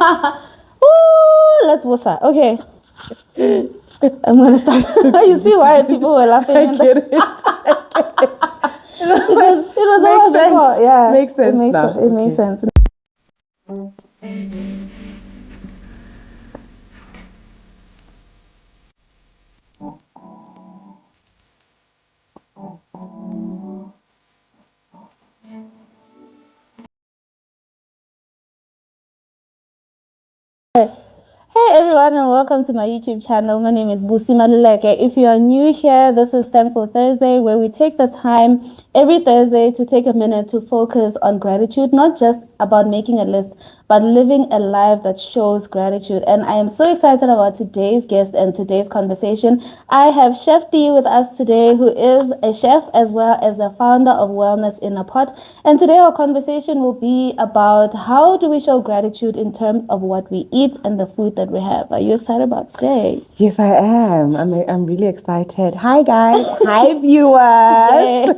Ooh, let's wusa. Okay. I'm gonna start. You see why people were laughing? I get it. Because it was all before. Yeah. Makes sense now. It makes sense. Hey everyone and welcome to my YouTube channel. My name is Busi Maluleke. If you are new here, this is Thankful Thursday, where we take the time every Thursday to take a minute to focus on gratitude, not just about making a list, but living a life that shows gratitude. And I am so excited about today's guest and today's conversation. I have Chef Tiyi with us today, who is a chef as well as the founder of Wellness in a Pot. And today our conversation will be about how do we show gratitude in terms of what we eat and the food that we have. Are you excited about today? Yes, I am. I'm really excited. Hi guys. Hi viewers.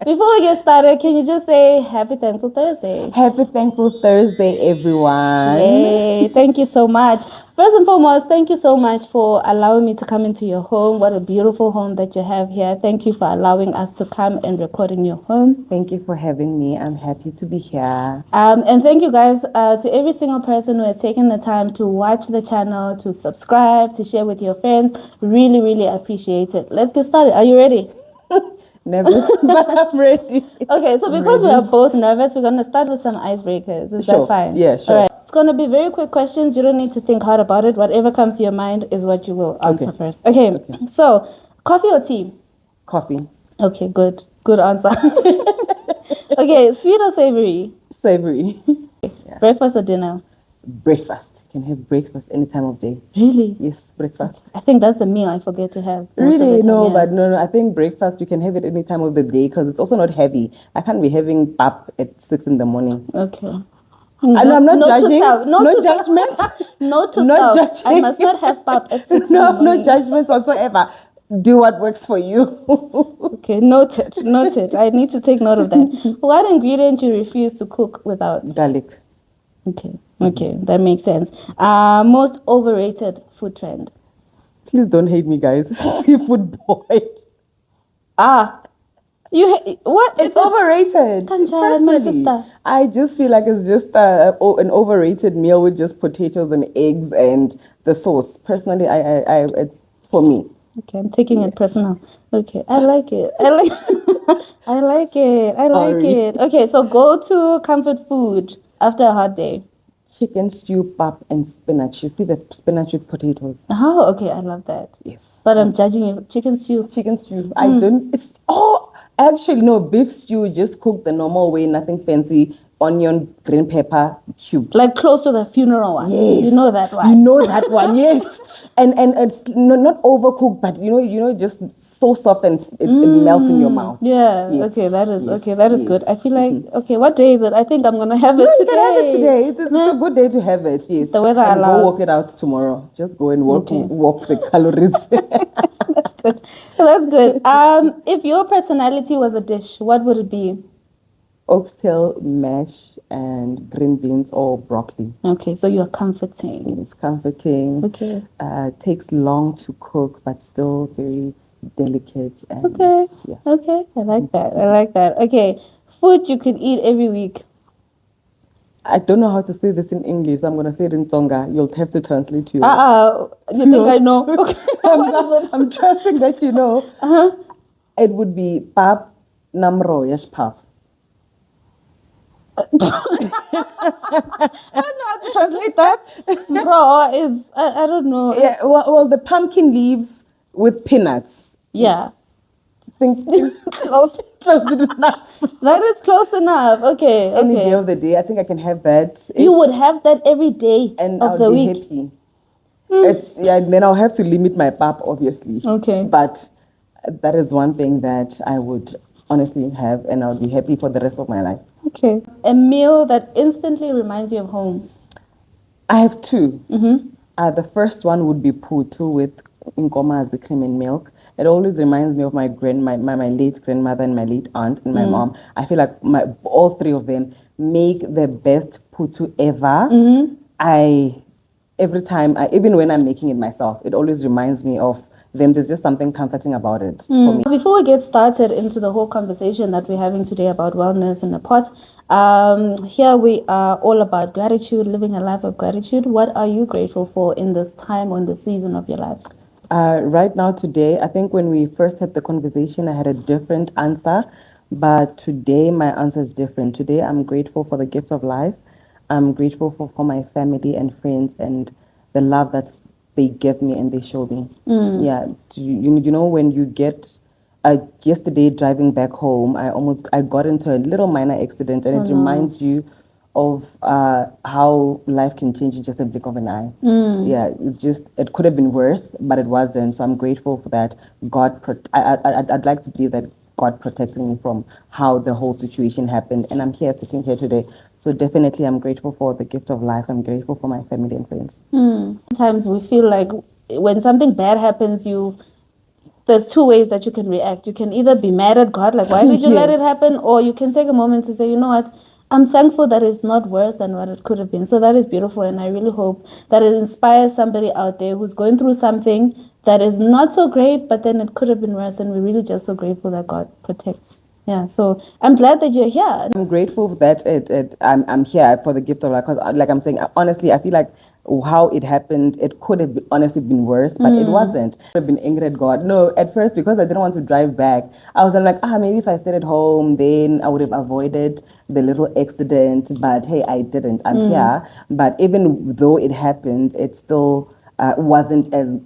Before we get started, can you just say Happy Thankful Thursday? Happy Thankful Thursday, everyone. Yay. Thank you so much. First and foremost, thank you so much for allowing me to come into your home. What a beautiful home that you have here. Thank you for allowing us to come and record in your home. Thank you for having me. I'm happy to be here. And thank you guys to every single person who has taken the time to watch the channel, to subscribe, to share with your friends. Really, really appreciate it. Let's get started. Are you ready? Nervous, but I'm ready. Okay, so because we are both nervous, we're going to start with some icebreakers. Is that fine? Yeah, sure. All right. It's going to be very quick questions. You don't need to think hard about it. Whatever comes to your mind is what you will answer first. Okay. So, coffee or tea? Coffee. Okay, good. Good answer. Okay, sweet or savory? Savory. Breakfast or dinner? Breakfast. You can have breakfast any time of day. Really? Yes, breakfast. I think that's a meal I forget to have. Really? No, but no. I think breakfast, you can have it any time of the day because it's also not heavy. I can't be having pap at 6 in the morning. Okay. I'm not judging. No judgment. Note to Not self. judging. I must not have pap at 6 in the morning. No judgments whatsoever. Do what works for you. Okay, noted. I need to take note of that. What ingredient you refuse to cook without? Garlic. Okay, that makes sense. Most overrated food trend? Please don't hate me, guys. Seafood boy. What? It's overrated. Kanjan, my sister. I just feel like it's just an overrated meal with just potatoes and eggs and the sauce. Personally, it's for me. Okay, I'm taking it personal. Okay, I like it. I like it. Okay, so go to comfort food after a hot day. Chicken stew, pap, and spinach. You see the spinach with potatoes. Oh, okay, I love that. Yes. But I'm judging you. Chicken stew. I don't. Actually, no, beef stew, just cook the normal way, nothing fancy. Onion, green pepper, cube. Like close to the funeral one. Yes. You know that one. You know that one, yes. And it's not overcooked, but just so soft and it melts in your mouth. Yeah. Yes. Okay, that is good. I feel like okay, what day is it? I think I'm gonna have it today. You can have it today. It's a good day to have it, yes. The weather allows. Go walk it out tomorrow. Just go and walk the calories. That's good. If your personality was a dish, what would it be? Oxtail, mash, and green beans or broccoli. Okay, so you're comforting. It's comforting. Okay. Takes long to cook, but still very delicate. And, okay. Yeah. Okay, I like that. Okay, food you could eat every week. I don't know how to say this in English, so I'm going to say it in Tonga. You'll have to translate to you. You think I know? Okay. I'm trusting that you know. It would be pap namro yash pap. I don't know how to translate that. Bro is I don't know. Yeah, well, the pumpkin leaves with peanuts. Yeah. Think close enough. That is close enough. Okay. Any day of the day, I think I can have that. You would have that every day and of I'll the be week. Happy. Then I'll have to limit my pap, obviously. Okay. But that is one thing that I would honestly have, and I'll be happy for the rest of my life. Okay. A meal that instantly reminds you of home. I have two. Mm-hmm. The first one would be putu with inkomazi cream and milk. It always reminds me of my late grandmother and my late aunt and my mom. I feel like all three of them make the best putu ever. I every time, even when I'm making it myself, it always reminds me of them. There's just something comforting about it for me. Before we get started into the whole conversation that we're having today about wellness in a pot, here we are all about gratitude, living a life of gratitude. What are you grateful for in this time or in the season of your life? Right now, today, I think when we first had the conversation, I had a different answer, but today my answer is different. Today, I'm grateful for the gift of life. I'm grateful for my family and friends and the love that they give me and they show me. Yeah, you know when you get. Yesterday, driving back home, I got into a little minor accident, and it reminds you of how life can change in just a blink of an eye. Yeah, it could have been worse, but it wasn't. So I'm grateful for that. I'd like to believe that God protected me from how the whole situation happened, and I'm here sitting here today. So definitely, I'm grateful for the gift of life. I'm grateful for my family and friends. Sometimes we feel like when something bad happens, there's two ways that you can react. You can either be mad at God, like, why did you let it happen? Or you can take a moment to say, you know what? I'm thankful that it's not worse than what it could have been. So that is beautiful. And I really hope that it inspires somebody out there who's going through something that is not so great, but then it could have been worse. And we're really just so grateful that God protects. Yeah. So I'm glad that you're here. I'm grateful that I'm here for the gift of life. Because, like I'm saying, honestly, I feel like how it happened, it could have honestly been worse, but it wasn't. I could have been angry at God. No, at first, because I didn't want to drive back, I was like, maybe if I stayed at home, then I would have avoided the little accident. But hey, I didn't. I'm here. But even though it happened, it still wasn't as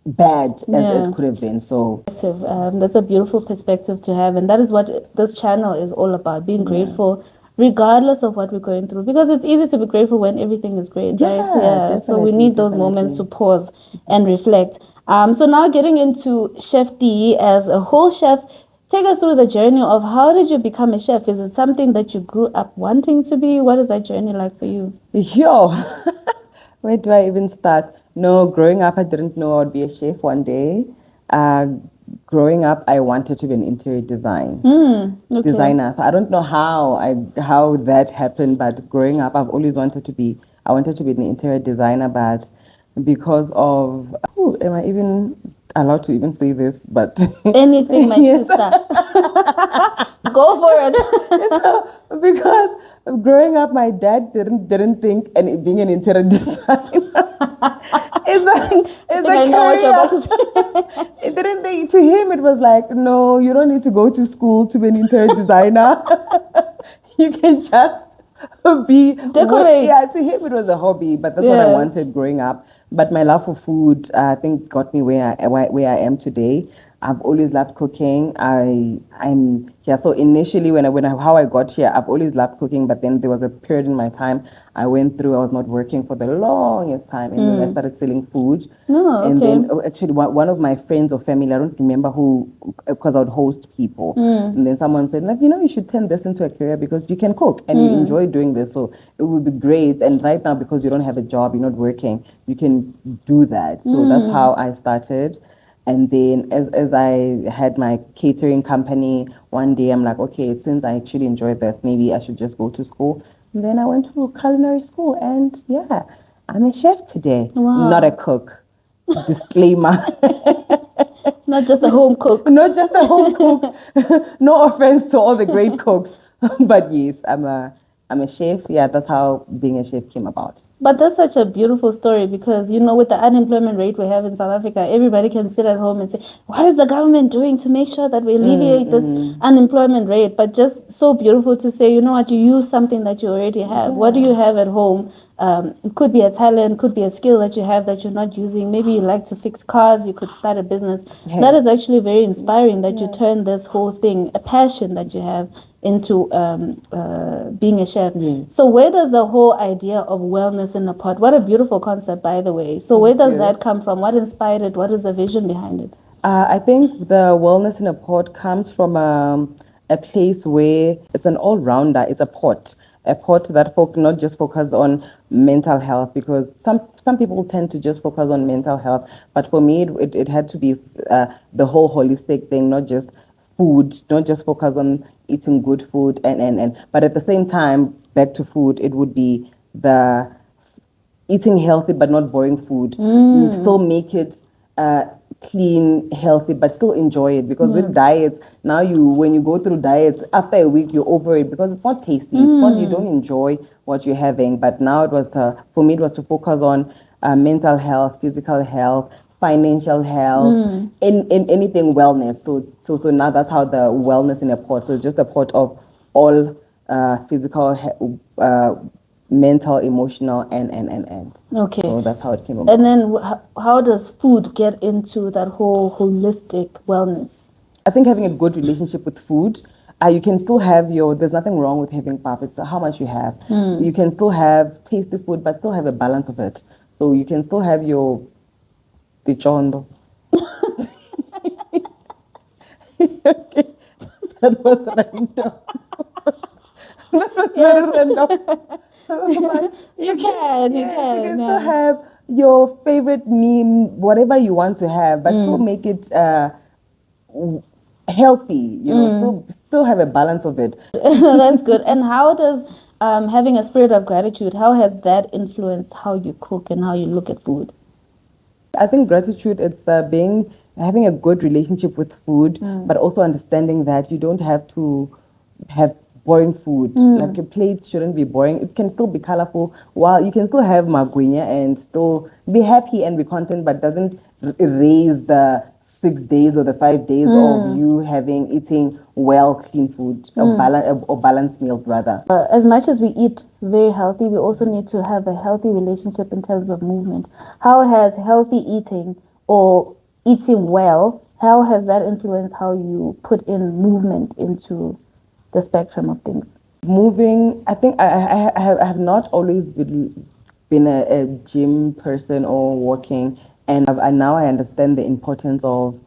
bad as it could have been. So that's a beautiful perspective to have, and that is what this channel is all about: being grateful regardless of what we're going through, because it's easy to be grateful when everything is great, right? Yeah, so we need those moments to pause and reflect. So now getting into Chef Tiyi as a whole chef, take us through the journey of how did you become a chef? Is it something that you grew up wanting to be? What is that journey like for you? Yo, where do I even start? No, growing up, I didn't know I would be a chef one day. Uh, Growing up, I wanted to be an interior designer. So I don't know how that happened, but growing up, I wanted to be an interior designer, but because of, am I even allowed to even say this? But Anything, my sister. Go for it. so, because growing up, my dad didn't think and being an interior designer is I know what you're about to say. It didn't think to him. It was like, no, you don't need to go to school to be an interior designer. You can just be decorate. Yeah, to him it was a hobby, but that's what I wanted growing up. But my love for food, I think, got me where I am today. I've always loved cooking. I'm yeah. So initially, how I got here, I've always loved cooking. But then there was a period in my time I went through. I was not working for the longest time, and then I started selling food. And then actually, one of my friends or family, I don't remember who, because I would host people, and then someone said, like, you should turn this into a career because you can cook and you enjoy doing this. So it would be great. And right now, because you don't have a job, you're not working, you can do that. So that's how I started. And then as I had my catering company, one day I'm like, okay, since I actually enjoy this, maybe I should just go to school. And then I went to culinary school, and yeah, I'm a chef today, not a cook. Disclaimer. Not just a home cook. Not just a home cook. No offense to all the great cooks, but yes, I'm a chef. Yeah, that's how being a chef came about. But that's such a beautiful story because, with the unemployment rate we have in South Africa, everybody can sit at home and say, what is the government doing to make sure that we alleviate this unemployment rate? But just so beautiful to say, you know what, you use something that you already have. What do you have at home? It could be a talent, could be a skill that you have that you're not using. Maybe you like to fix cars, you could start a business. That is actually very inspiring that you turn this whole thing, a passion that you have, into being a chef. So where does the whole idea of wellness in a pot, what a beautiful concept, by the way. So where does that come from? What inspired it? What is the vision behind it? I think the wellness in a pot comes from a place where it's an all-rounder. It's a pot that not just focus on mental health, because some people tend to just focus on mental health. But for me, it had to be the whole holistic thing, not just food, not just focus on eating good food and but at the same time, back to food, it would be the eating healthy but not boring food. You still make it clean, healthy, but still enjoy it. Because with diets, now when you go through diets, after a week you're over it because it's not tasty. It's not, you don't enjoy what you're having. But now it was for me, it was to focus on mental health, physical health, financial health, in anything wellness. So now that's how the wellness in a pot. So it's just a pot of all physical, mental, emotional, and. Okay. So that's how it came about. And then how does food get into that whole holistic wellness? I think having a good relationship with food, you can still have there's nothing wrong with having pap. It's how much you have. You can still have tasty food, but still have a balance of it. So you can still have your tichondo. Okay. That was random. Yes. But You can. you can still have your favorite meme, whatever you want to have, but still make it healthy. Still have a balance of it. That's good. And how does having a spirit of gratitude, how has that influenced how you cook and how you look at food? I think gratitude, it's having a good relationship with food, but also understanding that you don't have to have boring food. Like your plate shouldn't be boring. It can still be colorful. While you can still have magwinya and still be happy and be content, but doesn't erase the 6 days or the 5 days of you eating well, clean food, or balanced meal rather. As much as we eat very healthy, we also need to have a healthy relationship in terms of movement. How has healthy eating or eating well, how has that influenced how you put in movement into the spectrum of things? Moving, I think I have not always been a gym person or walking, and now I understand the importance of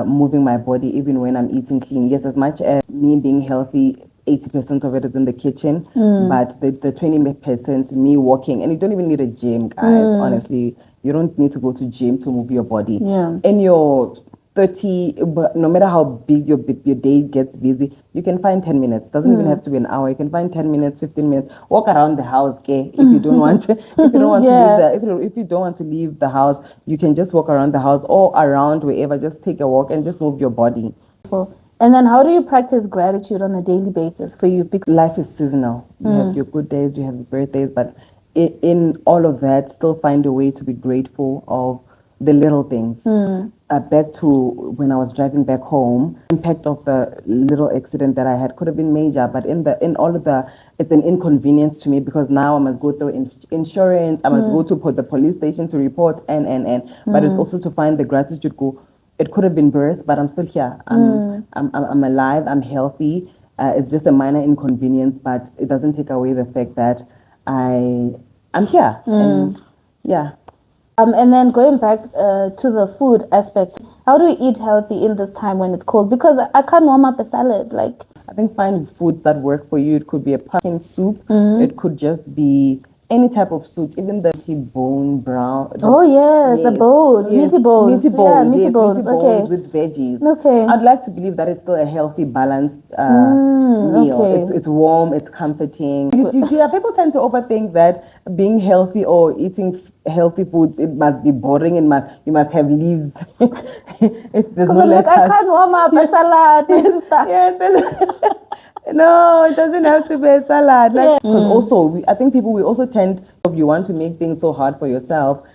moving my body even when I'm eating clean. Yes, as much as me being healthy, 80% of it is in the kitchen, but the 20% me walking, and you don't even need a gym, guys. Honestly, you don't need to go to gym to move your body. Yeah. In your 30, but no matter how big your day gets busy, you can find 10 minutes. Doesn't even have to be an hour. You can find 10 minutes, 15 minutes. Walk around the house, okay? If you don't want to, if you don't want to leave if you don't want to leave the house, you can just walk around the house or around wherever. Just take a walk and just move your body. And then how do you practice gratitude on a daily basis for you? Because life is seasonal. You have your good days, you have your birthdays, but in all of that, still find a way to be grateful of the little things. Back to when I was driving back home, impact of the little accident that I had could have been major, but in all of it's an inconvenience to me because now I must go through insurance, I must go to the police station to report, and. But it's also to find the gratitude. It could have been worse, but I'm still here. I'm alive. I'm healthy. It's just a minor inconvenience, but it doesn't take away the fact that I'm here. And yeah. And then going back to the food aspects, how do we eat healthy in this time when it's cold? Because I can't warm up a salad. I think find foods that work for you. It could be a pumpkin soup. It could just be any type of soup, even the bone brown. The bones, meaty bones. Meaty bones, meaty bones. Okay. With veggies. Okay. I'd like to believe that it's still a healthy, balanced meal. Okay. It's warm, it's comforting. People tend to overthink that being healthy or eating healthy foods, it must be boring and you must have leaves. If there's no lettuce. I can't warm up a salad, my sister. No, it doesn't have to be a salad. Because also, I think we also tend, if you want to make things so hard for yourself,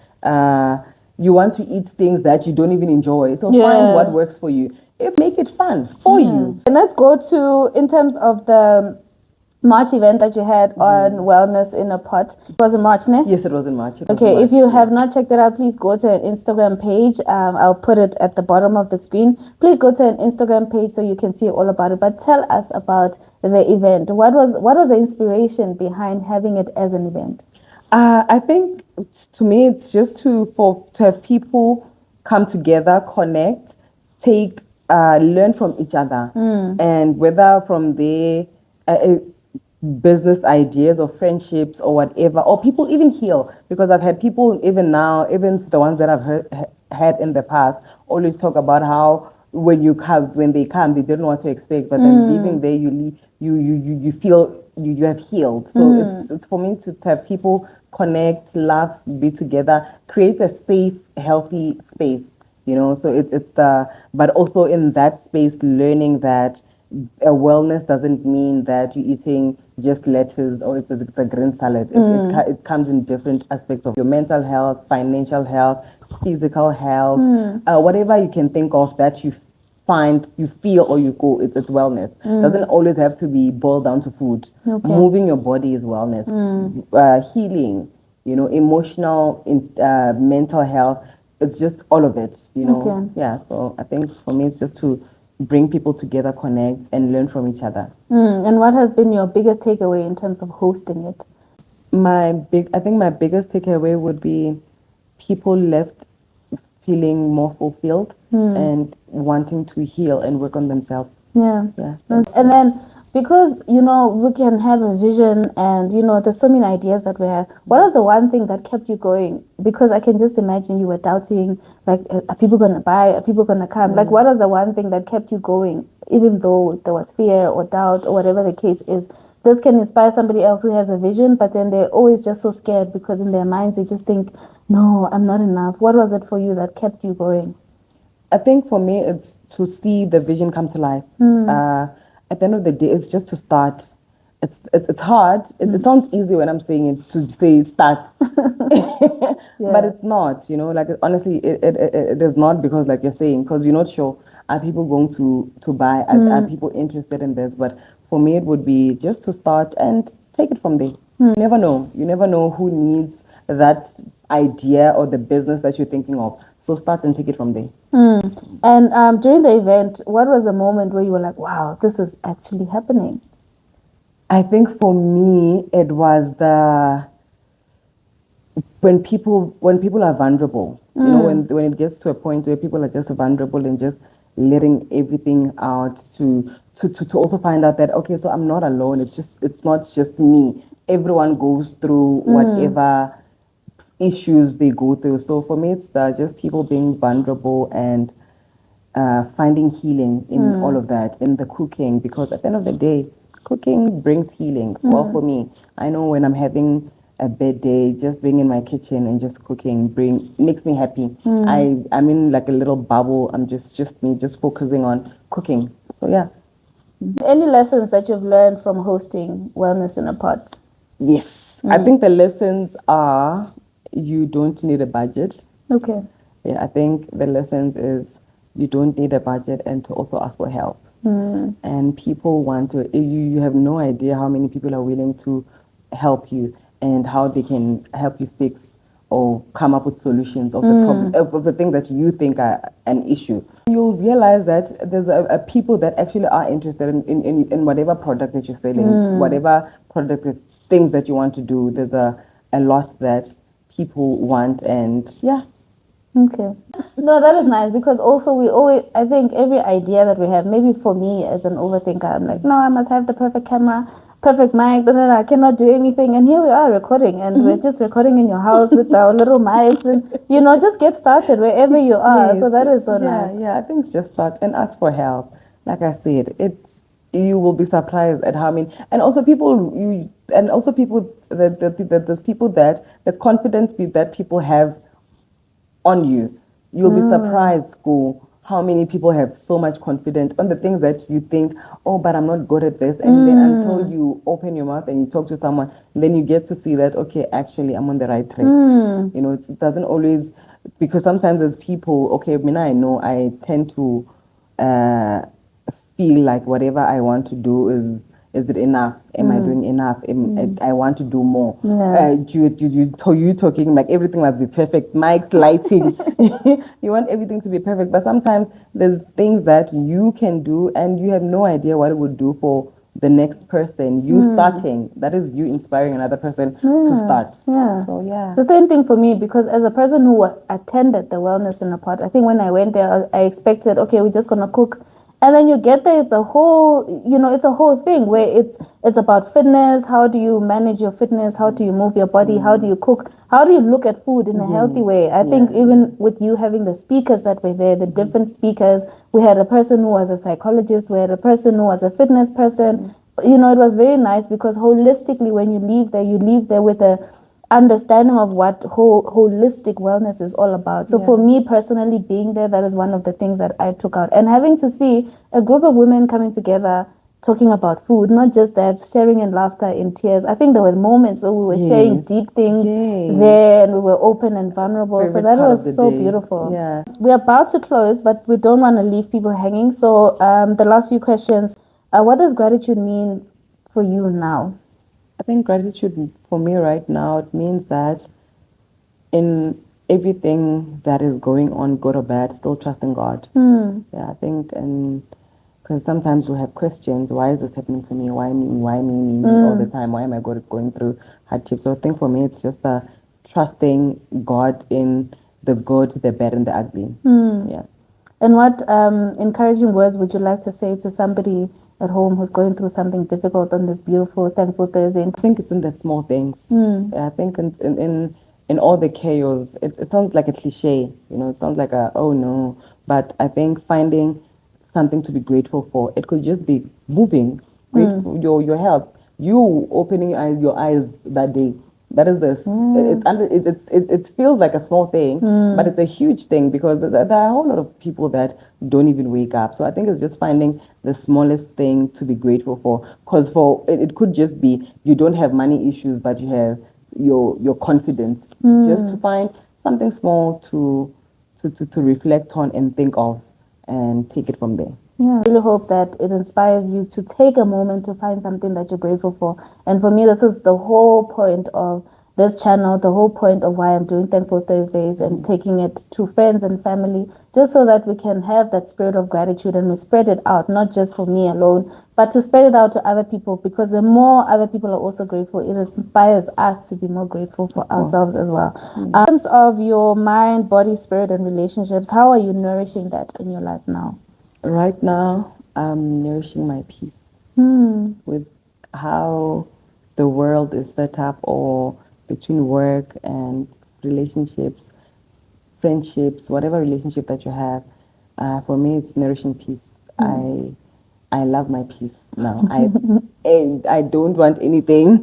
you want to eat things that you don't even enjoy. So find what works for you. Make it fun for you. And let's go to, in terms of the March event that you had on Wellness in a Pot. It was in March, ne? Yes, it was in March. Okay, if you have not checked it out, please go to an Instagram page. I'll put it at the bottom of the screen. Please go to an Instagram page so you can see all about it. But tell us about the event. What was the inspiration behind having it as an event? I think to me, it's just to have people come together, connect, learn from each other, and whether from their business ideas or friendships or whatever, or people even heal, because I've had people even now, even the ones that I've had in the past, always talk about how when they come, they didn't know what to expect, but then leaving there, you feel you have healed. So it's for me to have people connect, laugh, be together, create a safe, healthy space. So it's the but also in that space, learning that a wellness doesn't mean that you're eating just lettuce or it's a green salad. It comes in different aspects of your mental health, financial health, physical health, whatever you can think of that you feel, or you go, it's wellness. Doesn't always have to be boiled down to food. Moving your body is wellness. Healing, emotional, mental health. It's just all of it. Yeah, so I think for me it's just to bring people together, connect, and learn from each other. And what has been your biggest takeaway in terms of hosting it? I think my biggest takeaway would be people left feeling more fulfilled and wanting to heal and work on themselves. Yeah. Yeah. And then, because, we can have a vision and, there's so many ideas that we have. What was the one thing that kept you going? Because I can just imagine you were doubting, like, are people going to buy? Are people going to come? Like, what was the one thing that kept you going, even though there was fear or doubt or whatever the case is? This can inspire somebody else who has a vision, but then they're always just so scared because in their minds they just think, no, I'm not enough. What was it for you that kept you going? I think for me, it's to see the vision come to life. At the end of the day, it's just to start. It's hard. It sounds easy when I'm saying it, to say start, but it's not. Like, honestly, it is not, because like you're saying, because you're not sure, are people going to buy? Are people interested in this? But for me, it would be just to start and take it from there. You never know. You never know who needs that idea or the business that you're thinking of. So start and take it from there. And during the event, what was the moment where you were like, wow, this is actually happening? I think for me, it was when people are vulnerable. When it gets to a point where people are just vulnerable and just letting everything out, to also find out that, okay, so I'm not alone. It's not just me. Everyone goes through whatever issues they go through. So for me, it's just people being vulnerable and finding healing in all of that, in the cooking, because at the end of the day, cooking brings healing. Well, for me, I know when I'm having a bad day, just being in my kitchen and just cooking makes me happy. I'm in like a little bubble. I'm just me, just focusing on cooking. So yeah. Any lessons that you've learned from hosting Wellness in a Pot? Yes, I think the lessons are, you don't need a budget. Okay. Yeah, I think the lessons is you don't need a budget, and to also ask for help. And people want to, you have no idea how many people are willing to help you and how they can help you fix or come up with solutions of the problem, of the things that you think are an issue. You'll realize that there's a people that actually are interested in whatever product that you're selling, whatever product, things that you want to do. There's a lot that people want, and yeah. Okay. No, that is nice, because also I think every idea that we have, maybe for me as an overthinker, I'm like, no, I must have the perfect camera, perfect mic, I cannot do anything. And here we are recording, and we're just recording in your house with our little mics, and, just get started wherever you are. Yes. So that is so nice. Yeah, I think just start and ask for help. Like I said, you will be surprised at how many, and also people, there's people that the confidence that people have on you. You'll be surprised, school, how many people have so much confidence on the things that you think, oh, but I'm not good at this. And then until you open your mouth and you talk to someone, then you get to see that, okay, actually, I'm on the right track. It doesn't always, because sometimes as people, okay, I know I tend to feel like whatever I want to do is it enough? Am I doing enough? I want to do more. Yeah. You talking like everything must be perfect. Mics, lighting. You want everything to be perfect. But sometimes there's things that you can do and you have no idea what it would do for the next person. You starting. That is you inspiring another person to start. Yeah. So yeah. The same thing for me, because as a person who attended the Wellness in a Pot, I think when I went there, I expected, okay, we're just gonna cook. And then you get there, it's a whole thing where it's about fitness. How do you manage your fitness? How do you move your body? How do you cook? How do you look at food in a healthy way? I think even with you having the speakers that were there, the different speakers, we had a person who was a psychologist, we had a person who was a fitness person. It was very nice, because holistically, when you leave there with understanding of what holistic wellness is all about. So for me personally, being there, that is one of the things that I took out. And having to see a group of women coming together talking about food, not just that, sharing in laughter, in tears. I think there were moments where we were sharing deep things there, and we were open and vulnerable. So that was so beautiful. Yeah. We're about to close, but we don't want to leave people hanging. So the last few questions, what does gratitude mean for you now? I think gratitude for me right now, it means that in everything that is going on, good or bad, still trusting God. Yeah, I think, and because sometimes we have questions, why is this happening to me? Why me? Why me all the time? Why am I going through hardships? So I think for me, it's just trusting God in the good, the bad, and the ugly. Yeah. And what encouraging words would you like to say to somebody at home who's going through something difficult on this beautiful, thankful Thursday? I think it's in the small things. I think in all the chaos, it sounds like a cliche, it sounds like oh no, but I think finding something to be grateful for, it could just be moving, grateful, your health, you opening your eyes that day. That is this. It feels like a small thing, but it's a huge thing because there are a whole lot of people that don't even wake up. So I think it's just finding the smallest thing to be grateful for. Because it could just be you don't have money issues, but you have your confidence. Just to find something small to reflect on and think of, and take it from there. Yeah, I really hope that it inspires you to take a moment to find something that you're grateful for. And for me, this is the whole point of this channel, the whole point of why I'm doing Thankful Thursdays and taking it to friends and family, just so that we can have that spirit of gratitude and we spread it out, not just for me alone, but to spread it out to other people, because the more other people are also grateful, it inspires us to be more grateful for ourselves as well. In terms of your mind, body, spirit, and relationships, how are you nourishing that in your life now? Right now, I'm nourishing my peace with how the world is set up, or between work and relationships, friendships, whatever relationship that you have. For me, it's nourishing peace. I love my peace now. I don't want anything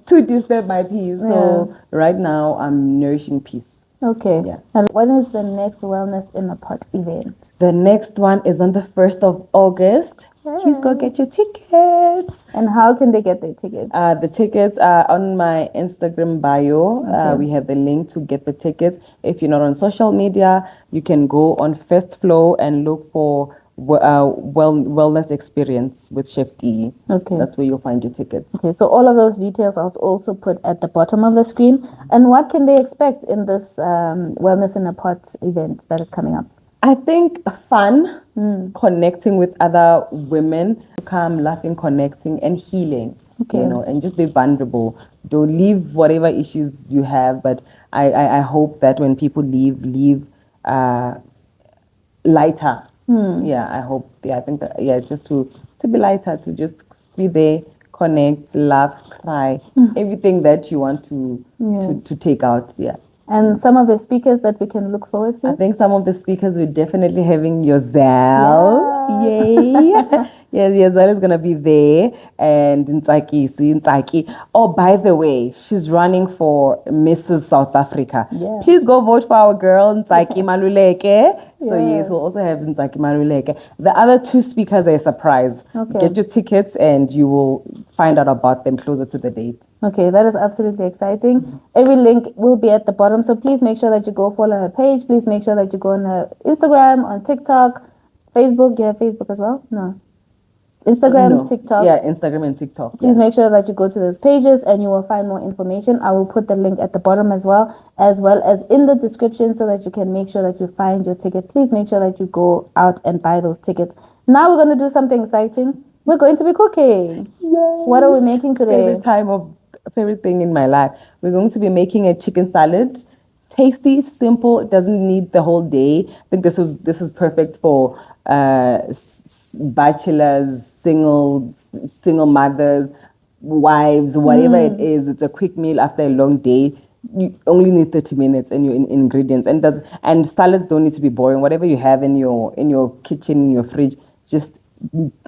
to disturb my peace. So right now, I'm nourishing peace. Okay. Yeah. And when is the next Wellness in a Pot event? The next one is on the 1st of August. Please go get your tickets. And how can they get their tickets? The tickets are on my Instagram bio. We have the link to get the tickets. If you're not on social media, you can go on First Flow and look for wellness experience with Chef Tiyi. Okay. That's where you'll find your tickets. Okay, so all of those details I'll also put at the bottom of the screen. And what can they expect in this Wellness in a Pot event that is coming up? I think fun, connecting with other women, come laughing, connecting, and healing. Okay. And just be vulnerable. Don't leave whatever issues you have, but I hope that when people leave lighter. Yeah, I hope. Yeah, I think that. Yeah, just to be lighter, to just be there, connect, laugh, cry, everything that you want to take out. Yeah. And some of the speakers that we can look forward to? I think some of the speakers we're definitely having Yozel. Yay. Yes, Yozel is going to be there. And Ntsaki. Oh, by the way, she's running for Mrs. South Africa. Yeah. Please go vote for our girl, Ntsaki Maluleke. So yes, we'll also have Ntsaki Maluleke. The other two speakers are a surprise. Okay. Get your tickets and you will find out about them closer to the date. Okay, that is absolutely exciting. Every link will be at the bottom, so please make sure that you go follow her page. Please make sure that you go on her Instagram, on TikTok, Facebook. You have Facebook as well? No. Instagram, TikTok. Yeah, Instagram and TikTok. Please make sure that you go to those pages and you will find more information. I will put the link at the bottom as well as in the description, so that you can make sure that you find your ticket. Please make sure that you go out and buy those tickets. Now we're going to do something exciting. We're going to be cooking. Yay. What are we making today? Favorite thing in my life. We're going to be making a chicken salad. Tasty, simple. It doesn't need the whole day. I think this is perfect for bachelors, single mothers, wives, whatever it is. It's a quick meal after a long day. You only need 30 minutes and your ingredients. And salads don't need to be boring. Whatever you have in your kitchen, in your fridge, just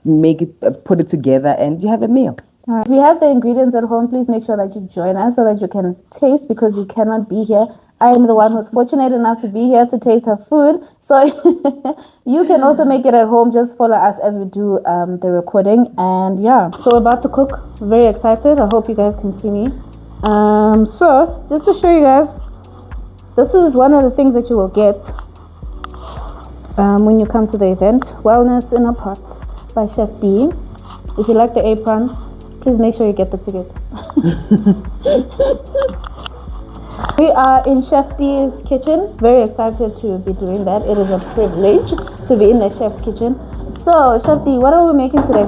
make it, put it together, and you have a meal. If you have the ingredients at home, please make sure that you join us so that you can taste, because you cannot be here. I am the one who's fortunate enough to be here to taste her food. So you can also make it at home. Just follow us as we do the recording. And yeah, so we're about to cook. Very excited. I hope you guys can see me. So just to show you guys, this is one of the things that you will get when you come to the event. Wellness in a Pot by Chef Tiyi. If you like the apron, please make sure you get the ticket. We are in Chef Tiyi's kitchen. Very excited to be doing that. It is a privilege to be in the chef's kitchen. So, Chef Tiyi, what are we making today?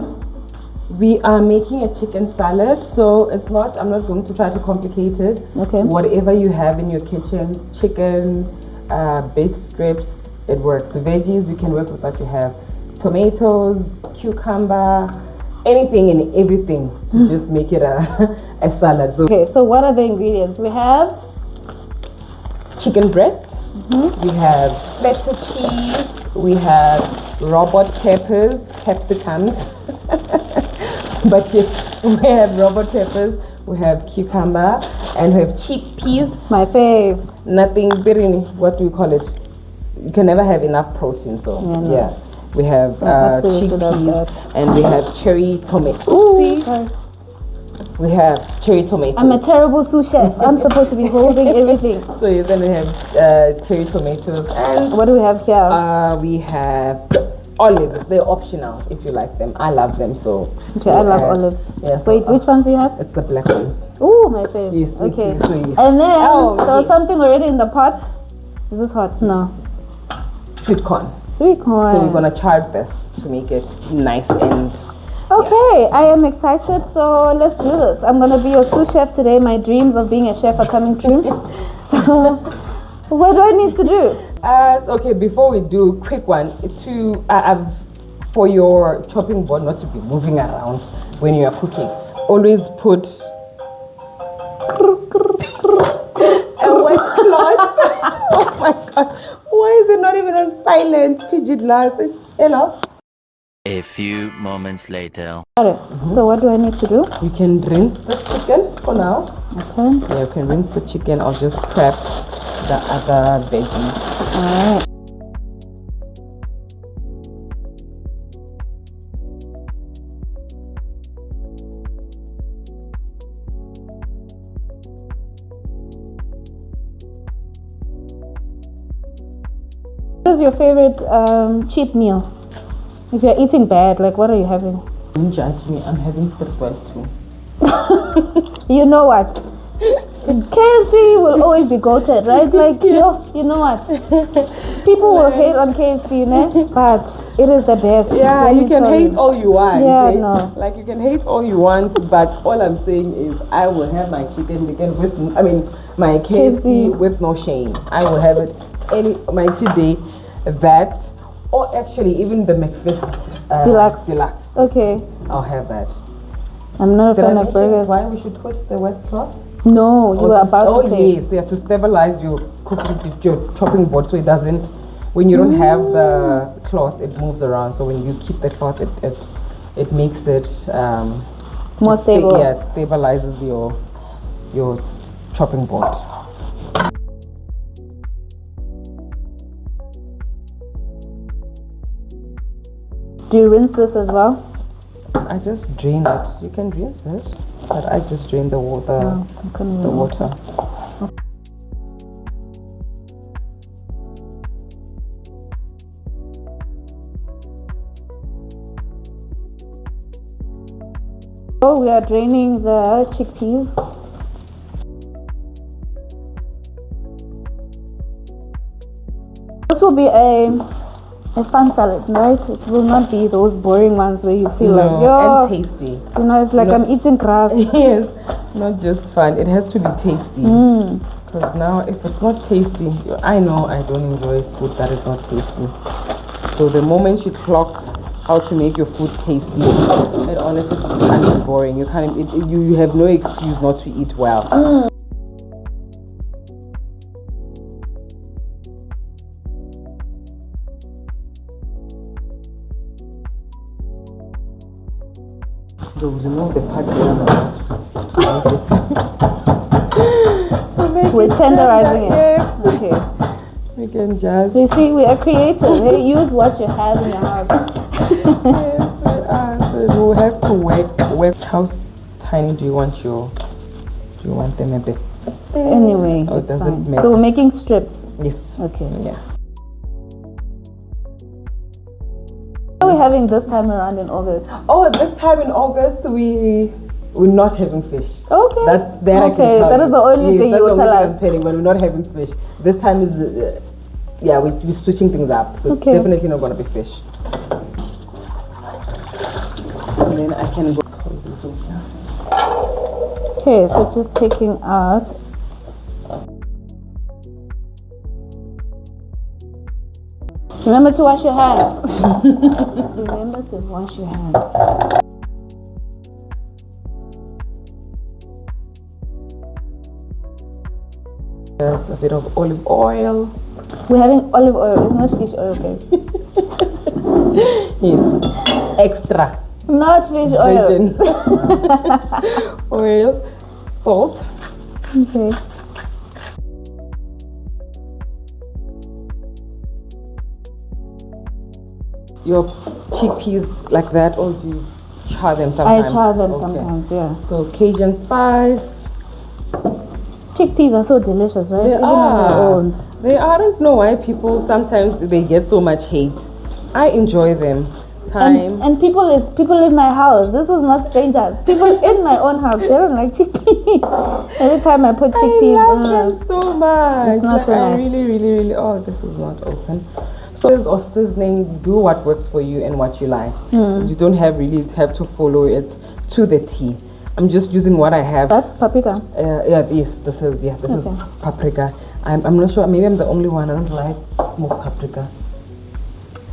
We are making a chicken salad. So I'm not going to try to complicate it. Okay. Whatever you have in your kitchen, chicken, baked strips, it works. Veggies, you can work with what you have. Tomatoes, cucumber, anything and everything to just make it a salad. So okay, so what are the ingredients? We have chicken breast, we have feta cheese, we have robot peppers, capsicums, but yes, we have robot peppers, we have cucumber, and we have chickpeas. My fave. Nothing, what do you call it? You can never have enough protein, so yeah. We have chickpeas and we have cherry tomatoes. We have cherry tomatoes. I'm a terrible sous chef. I'm supposed to be holding everything. So you're going to have cherry tomatoes. And what do we have here? We have olives. They're optional if you like them. I love them, so. Okay, I love olives. Yeah, so, wait, which ones do you have? It's the black ones. Oh, my favorite. Yes, okay. So yes. And then there was something already in the pot. Is this hot? No. Sweet corn. Sweet corn. So we're gonna char this to make it nice and. Okay, I am excited. So let's do this. I'm gonna be your sous chef today. My dreams of being a chef are coming true. So, what do I need to do? Okay, before we do, quick one for your chopping board not to be moving around when you are cooking. Always put a wet cloth. Oh my god. Why is it not even on silent? Pidgin last. Hello? A few moments later. So what do I need to do? You can rinse the chicken for now. Okay. Yeah, you can rinse the chicken or just prep the other veggies. Alright. What is your favorite cheat meal? If you're eating bad, like what are you having? Don't judge me, I'm having stir fries too. You know what? KFC will always be goated, right? Like, you know what? People will hate on KFC, but it is the best. Yeah, you can hate all you want. Yeah, no. Like, you can hate all you want, but all I'm saying is I will have my chicken with, my KFC with no shame. I will have it my cheat day, that, or actually even the McFist Deluxe. Okay. I'll have that. I'm not a fan of burgers. Why we should put the wet cloth? No, you were about to say. Oh yes, yeah, to stabilize your chopping board so it doesn't. When you don't have the cloth, it moves around. So when you keep the cloth, it makes it more stable. Yeah, it stabilizes your chopping board. Do you rinse this as well? I just drain it. You can rinse it, but I just drain the water. The water. So we are draining the chickpeas. This will be a fun salad, right? It will not be those boring ones where you feel and tasty. You know, it's like I'm eating grass. Yes, not just fun. It has to be tasty. Because now, if it's not tasty, I know I don't enjoy food that is not tasty. So the moment you clock how to make your food tasty, it honestly can be boring. You can't. You have no excuse not to eat well. to remove the part where I'm not. We're tenderizing it. Yes. Okay. We can just. You see, we are creative. Hey, use what you have in your house. Yes, we are. So we'll have to work. How tiny do you want your? Do you want them a bit? Anyway, Oh, it's does it fine. matter? So we're making strips. Yes. Okay. Yeah. What are we having this time around in August? Oh, this time in August we're not having fish. Okay. That's that I can Okay, tell that you. is the only thing that's you will the only tell thing us. I'm telling, but we're not having fish. This time is, we're switching things up. So Okay. it's definitely not going to be fish. And then I can go. Okay, so just taking out. Remember to wash your hands. Remember to wash your hands. There's a bit of olive oil. We're having olive oil. It's not fish oil, guys. Yes, extra Not fish oil. virgin oil, salt. Okay. Your chickpeas like that, or do you char them I sometimes? char them Okay. sometimes, yeah. So Cajun spice. Chickpeas are so delicious, right? They Even on their are. own. They are. I don't know why people sometimes they get so much hate. I enjoy them. And people in my house. This is not strangers. People in my own house. They don't like chickpeas. Every time I put chickpeas, I love them so much. It's not so I nice. really. Oh, this is not open. So or seasoning, do what works for you and what you like. You don't have to follow it to the T. I'm just using what I have. that's paprika. This is paprika. I'm not sure. Maybe I'm the only one. I don't like smoked paprika.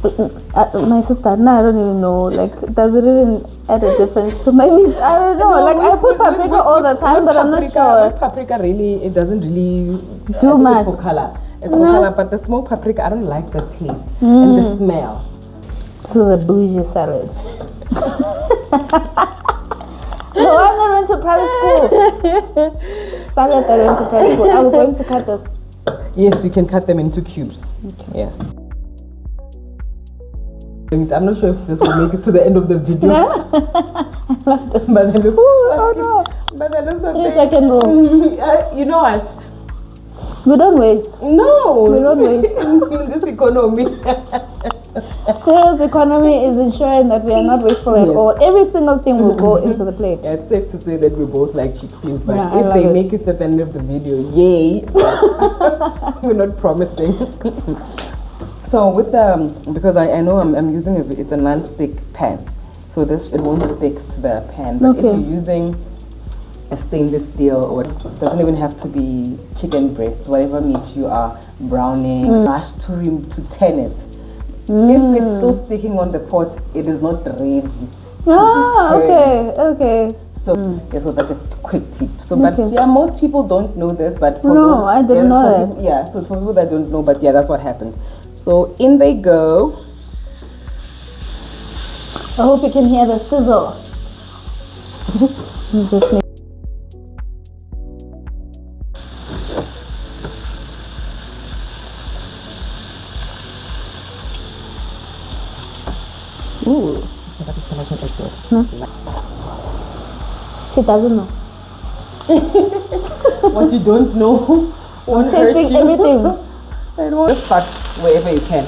My sister, I don't even know. Like, does it even add a difference to my meat? I don't know. I put paprika all the time, but I'm not sure. With paprika, really, it doesn't really Do much. It's for color. It's for color, but the smoked paprika, I don't like the taste and the smell. This is a bougie salad. No, I never went to private school. Salad, I went to private school. I'm going to cut this. Yes, you can cut them into cubes. Okay. Yeah. I'm not sure if this will make it to the end of the video. But it looks, but it looks okay. 3-second rule. You know what? We don't waste. No, We don't waste. in this economy. Serious economy is ensuring that we are not wasteful at Yes. all. Every single thing will go into the plate. Yeah, it's safe to say that we both like chickpeas, but Yeah, I if love they it. make it to the end of the video, yay! We're not promising. So with because I know I'm using it's a non-stick pan, so it won't stick to the pan. But if Okay. you're using a stainless steel, or it doesn't even have to be chicken breast, whatever meat you are browning, mash to turn it. If it's still sticking on the pot, it is not ready. Ah, Turn it. okay. So, yeah, so that's a quick tip. So, but Okay. yeah, most people don't know this, but for No, those, I didn't yeah, know for that. people- yeah, so it's for people that don't know, but yeah, that's what happened. So in they go. I hope you can hear the sizzle. Just make Ooh. she doesn't know. What you don't know won't hurt Tasting you. everything. I don't just start wherever you can.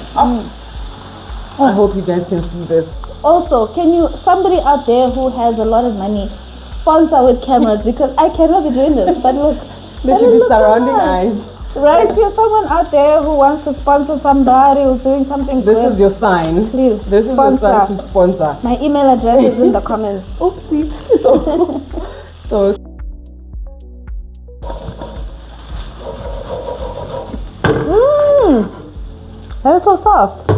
I hope you guys can see this. Also, somebody out there who has a lot of money, sponsor with cameras, because I cannot be doing this. But look, There should be surrounding eyes. right? If you're someone out there who wants to sponsor somebody who's doing something This good, is your sign. please This is your sign to sponsor. My email address is in the comments. Oopsie. So That is so soft.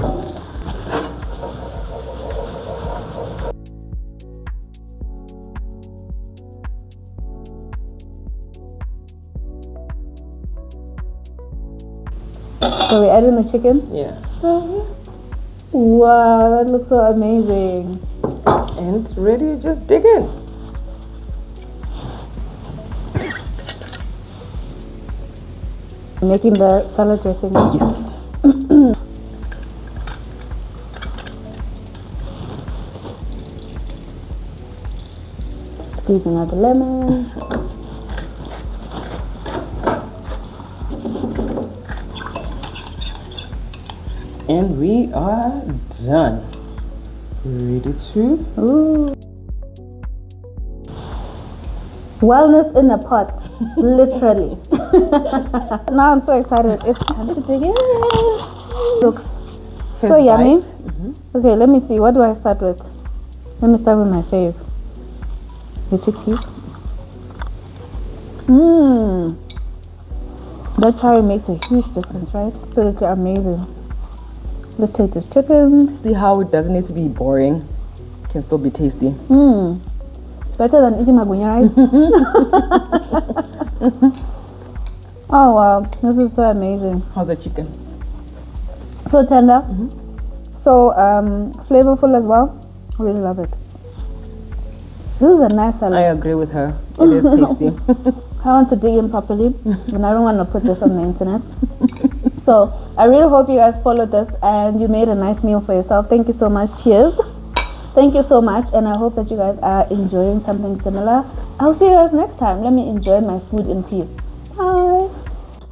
So we're adding the chicken. yeah. Wow, that looks so amazing. And ready, just dig in. Making the salad dressing. Yes. Squeezing out the lemon. And we are done. Ready to? Ooh. Wellness in a pot, literally. Now I'm so excited. It's time to dig in. Looks so yummy. Mm-hmm. Okay, let me see. What do I start with? Let me start with my fave. The chickpea. That chari makes a huge difference, right? Absolutely amazing. Let's take this chicken. See how it doesn't need to be boring. It can still be tasty. Better than eating magunya rice. Oh wow, this is so amazing. How's the chicken? So tender, so flavorful as well. I really love it. This is a nice salad. I agree with her. It is tasty. I want to dig in properly, and I don't want to put this on the internet. So I really hope you guys followed this and you made a nice meal for yourself. Thank you so much. Cheers. Thank you so much, and I hope that you guys are enjoying something similar. I'll see you guys next time. Let me enjoy my food in peace. Bye.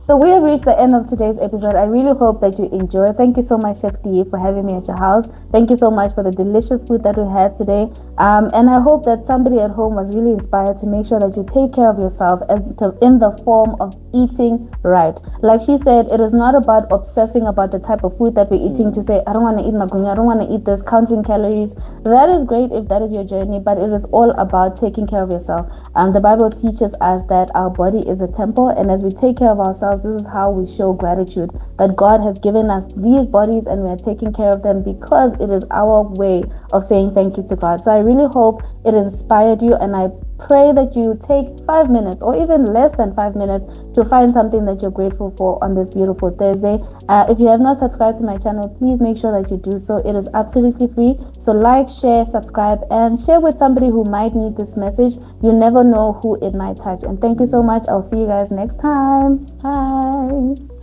So we have reached the end of today's episode. I really hope that you enjoy. Thank you so much, Chef Tiyi, for having me at your house. Thank you so much for the delicious food that we had today. And I hope that somebody at home was really inspired to make sure that you take care of yourself in the form of eating right. Like she said, it is not about obsessing about the type of food that we're eating to say, I don't want to eat magunya, I don't want to eat this, counting calories. That is great if that is your journey, but it is all about taking care of yourself. The Bible teaches us that our body is a temple, and as we take care of ourselves, this is how we show gratitude that God has given us these bodies and we are taking care of them because it is our way of saying thank you to God. So I really hope it inspired you, and I pray that you take 5 minutes or even less than 5 minutes to find something that you're grateful for on this beautiful Thursday. If you have not subscribed to my channel, please make sure that you do so. It is absolutely free. So like, share, subscribe, and share with somebody who might need this message. You never know who it might touch. And thank you so much. I'll see you guys next time. Bye.